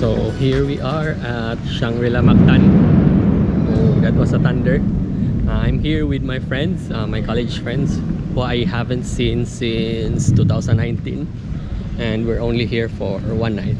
So here we are at Shangri-La Mactan. Oh, that was a thunder. I'm here with my friends, my college friends, who I haven't seen since 2019, and we're only here for one night.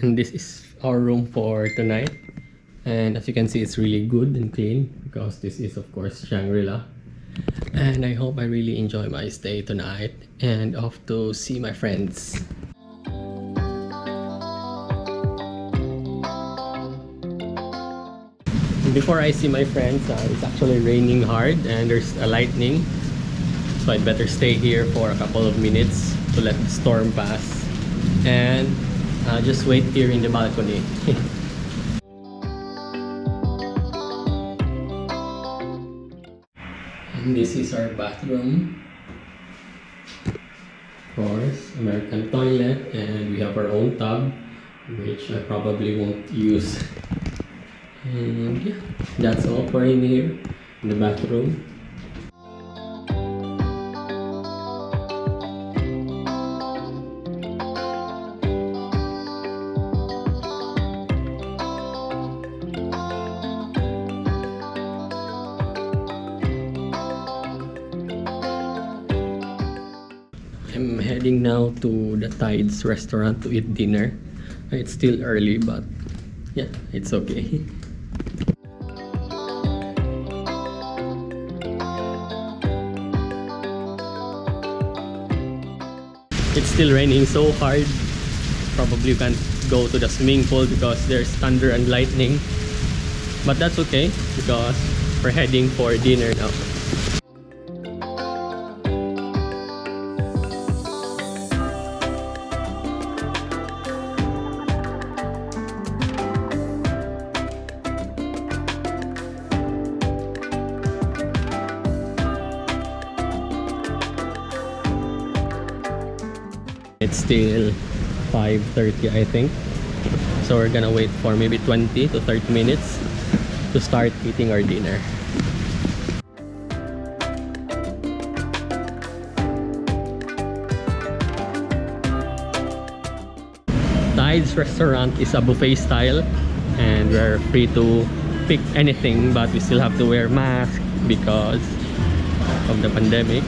And this is our room for tonight, and as you can see, it's really good and clean because this is of course Shangri-La. And I hope I really enjoy my stay tonight and off to see my friends. Before I see my friends, it's actually raining hard and there's a lightning, so I'd better stay here for a couple of minutes to let the storm pass and just wait here in the balcony. And this is our bathroom. Of course, American toilet, and we have our own tub, which I probably won't use. And yeah, that's all for in here in the bathroom. I'm heading now to the Tides restaurant to eat dinner. It's still early, but yeah, it's okay. It's still raining so hard. Probably you can't go to the swimming pool because there's thunder and lightning. But that's okay because we're heading for dinner now. It's still 5:30, I think, so we're gonna wait for maybe 20 to 30 minutes to start eating our dinner. Tides restaurant is a buffet style and we're free to pick anything, but we still have to wear masks because of the pandemic.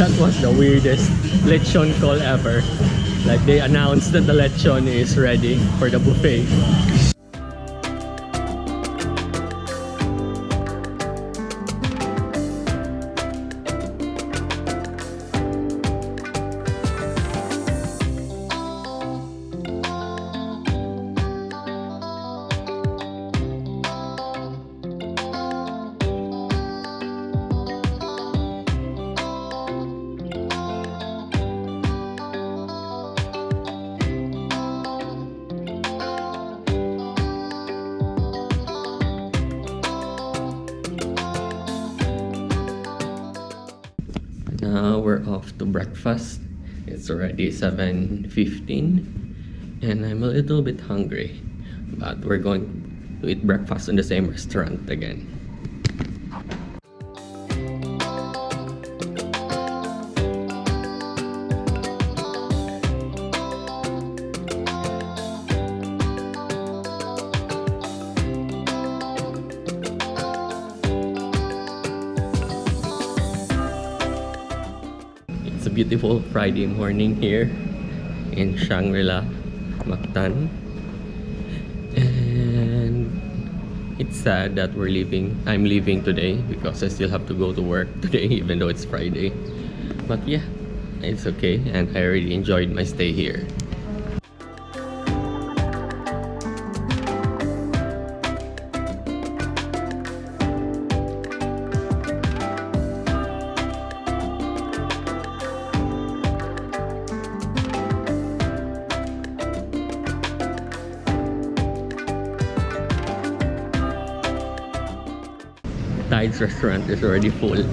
That was the weirdest lechon call ever. Like they announced that the lechon is ready for the buffet. Now we're off to breakfast. It's already 7:15 and I'm a little bit hungry, but we're going to eat breakfast in the same restaurant again. It's a beautiful Friday morning here in Shangri-La Mactan, and it's sad that I'm leaving today because I still have to go to work today even though it's Friday. But yeah, it's okay, and I really enjoyed my stay here. Tide's restaurant is already full.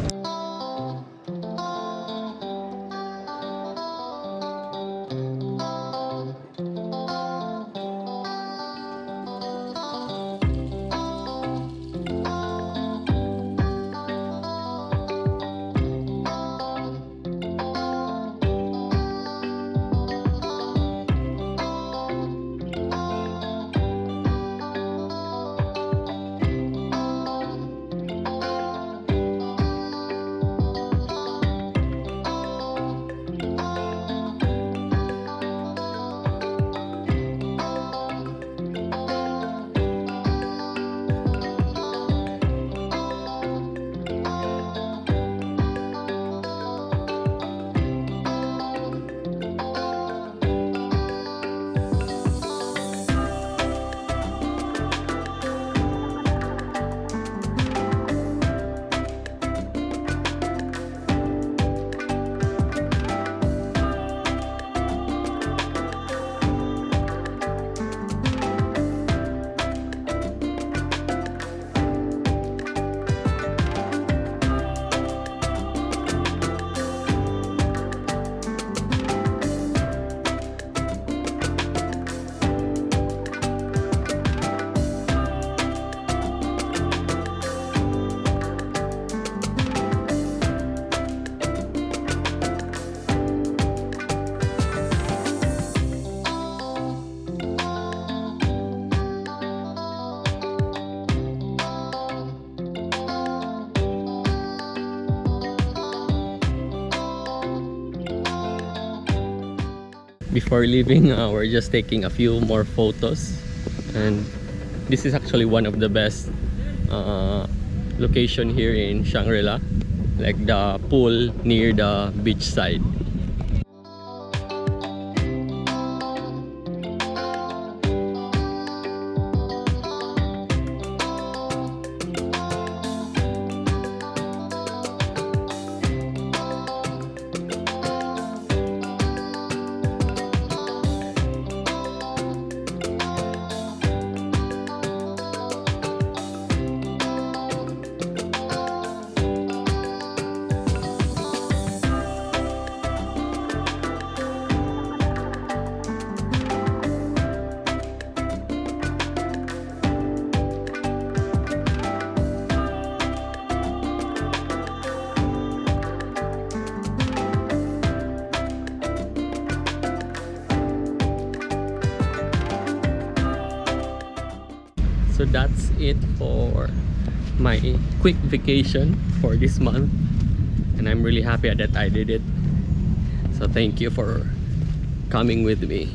Before leaving, we're just taking a few more photos, and this is actually one of the best location here in Shangri-La, like the pool near the beach side. So that's it for my quick vacation for this month, and I'm really happy that I did it. So thank you for coming with me.